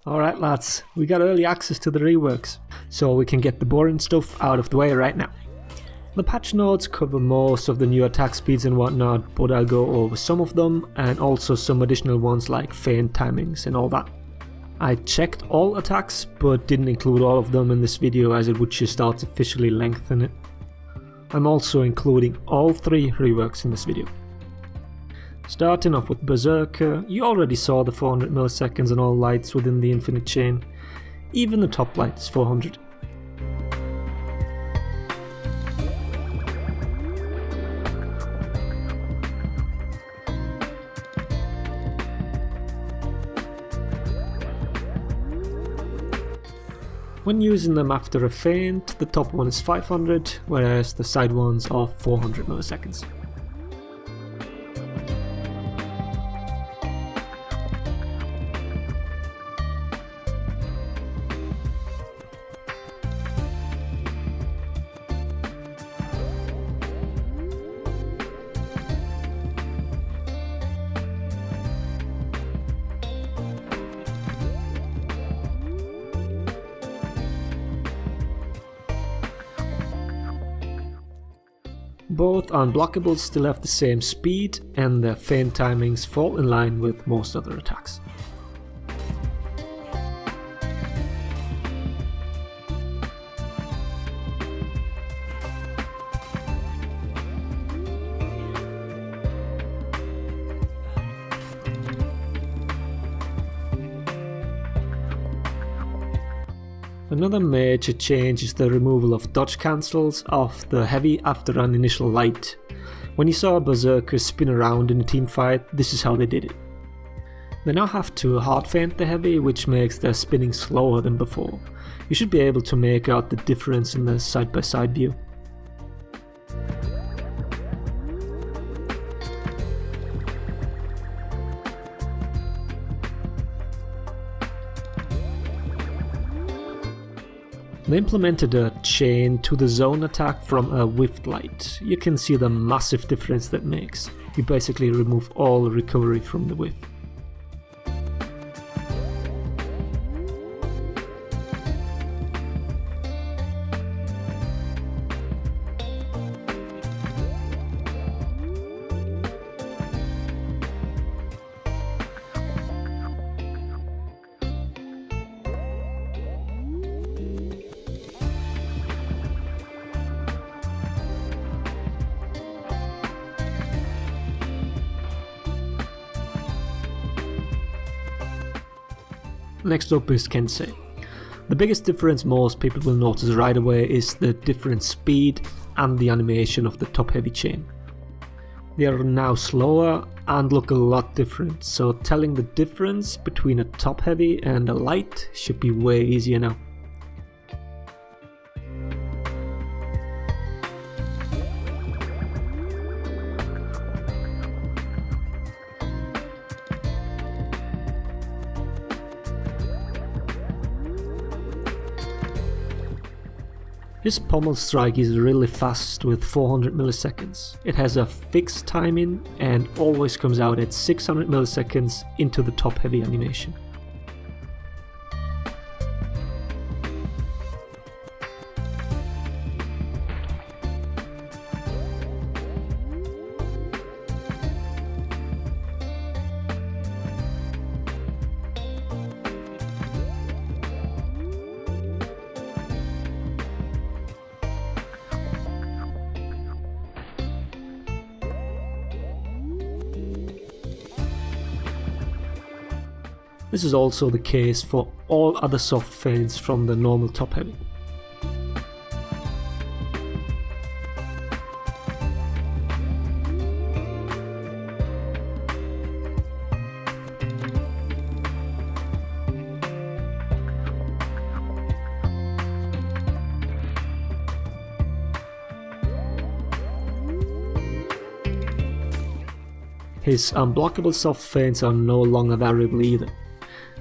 Alright lads, we got early access to the reworks, so we can get the boring stuff out of the way right now. The patch notes cover most of the new attack speeds and whatnot, but I'll go over some of them and also some additional ones like feint timings and all that. I checked all attacks but didn't include all of them in this video as it would just artificially lengthen it. I'm also including all 3 reworks in this video. Starting off with Berserker, you already saw the 400 milliseconds on all lights within the infinite chain. Even the top light is 400. When using them after a feint, the top one is 500, whereas the side ones are 400 milliseconds. Both unblockables still have the same speed, and their feint timings fall in line with most other attacks. Another major change is the removal of dodge cancels off the heavy after an initial light. When you saw a Berserker spin around in a team fight, this is how they did it. They now have to hard feint the heavy, which makes their spinning slower than before. You should be able to make out the difference in the side-by-side view. They implemented a chain to the zone attack from a whiffed light. You can see the massive difference that makes. You basically remove all recovery from the whiff. Next up is Kensei. The biggest difference most people will notice right away is the different speed and the animation of the top heavy chain. They are now slower and look a lot different, so telling the difference between a top heavy and a light should be way easier now. This pommel strike is really fast with 400 milliseconds. It has a fixed timing and always comes out at 600 milliseconds into the top heavy animation. This is also the case for all other soft feints from the normal top heavy. His unblockable soft feints are no longer variable either.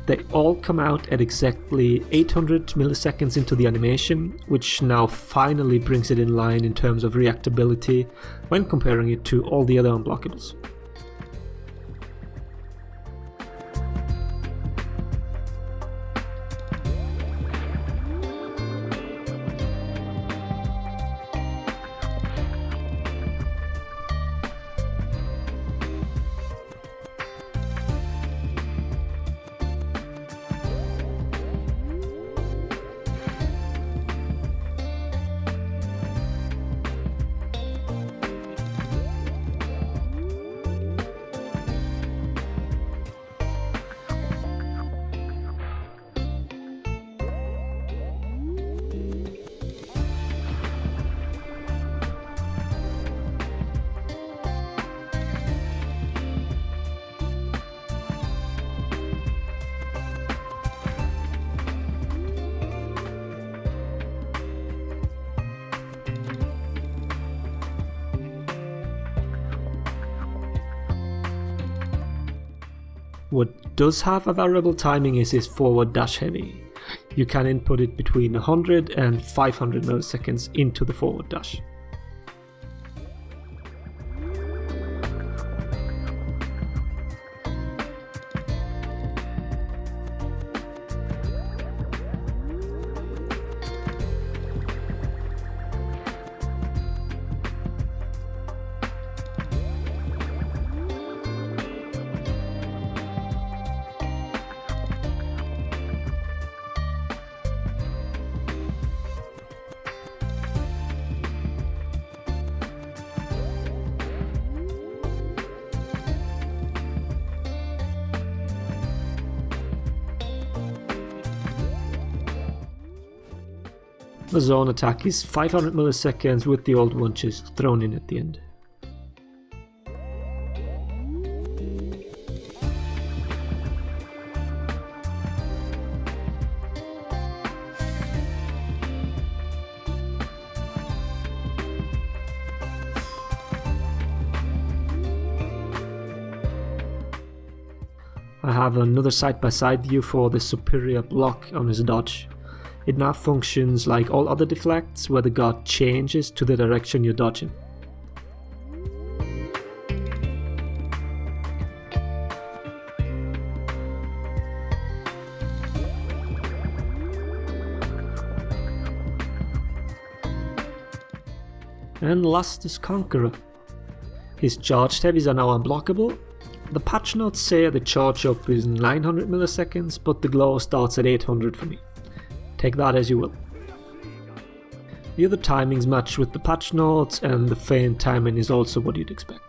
They all come out at exactly 800 milliseconds into the animation, which now finally brings it in line in terms of reactability when comparing it to all the other unblockables. What does have a variable timing is his forward dash heavy. You can input it between 100 and 500 milliseconds into the forward dash. The zone attack is 500 milliseconds with the old one just thrown in at the end. I have another side-by-side view for the superior block on his dodge. It now functions like all other deflects, where the guard changes to the direction you're dodging. And last is Conqueror. His charged heavies are now unblockable. The patch notes say the charge up is 900 milliseconds, but the glow starts at 800 for me. Take that as you will. The other timings match with the patch notes, and the feint timing is also what you'd expect.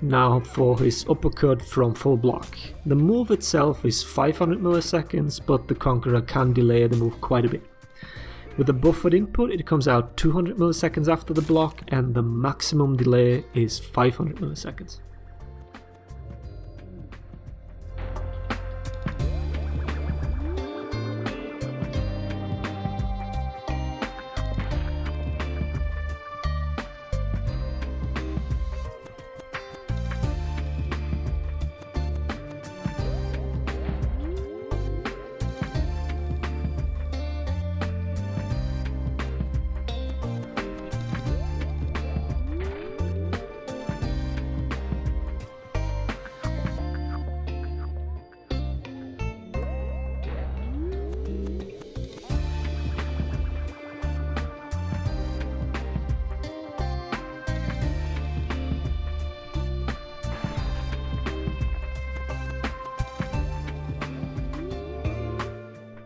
Now for his uppercut from full block. The move itself is 500 milliseconds, but the Conqueror can delay the move quite a bit. With a buffered input, it comes out 200 milliseconds after the block, and the maximum delay is 500 milliseconds.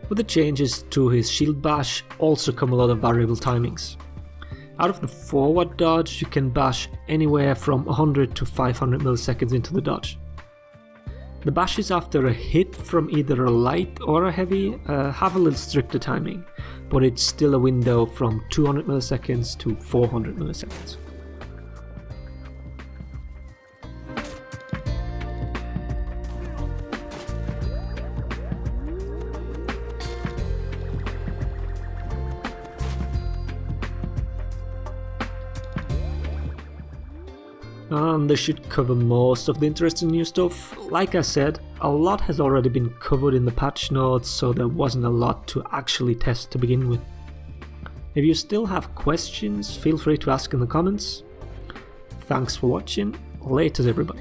With the changes to his shield bash also come a lot of variable timings. Out of the forward dodge, you can bash anywhere from 100 to 500 milliseconds into the dodge. The bashes after a hit from either a light or a heavy have a little stricter timing, but it's still a window from 200 milliseconds to 400 milliseconds. And this should cover most of the interesting new stuff. Like I said, a lot has already been covered in the patch notes, so there wasn't a lot to actually test to begin with. If you still have questions, feel free to ask in the comments. Thanks for watching. Laters everybody.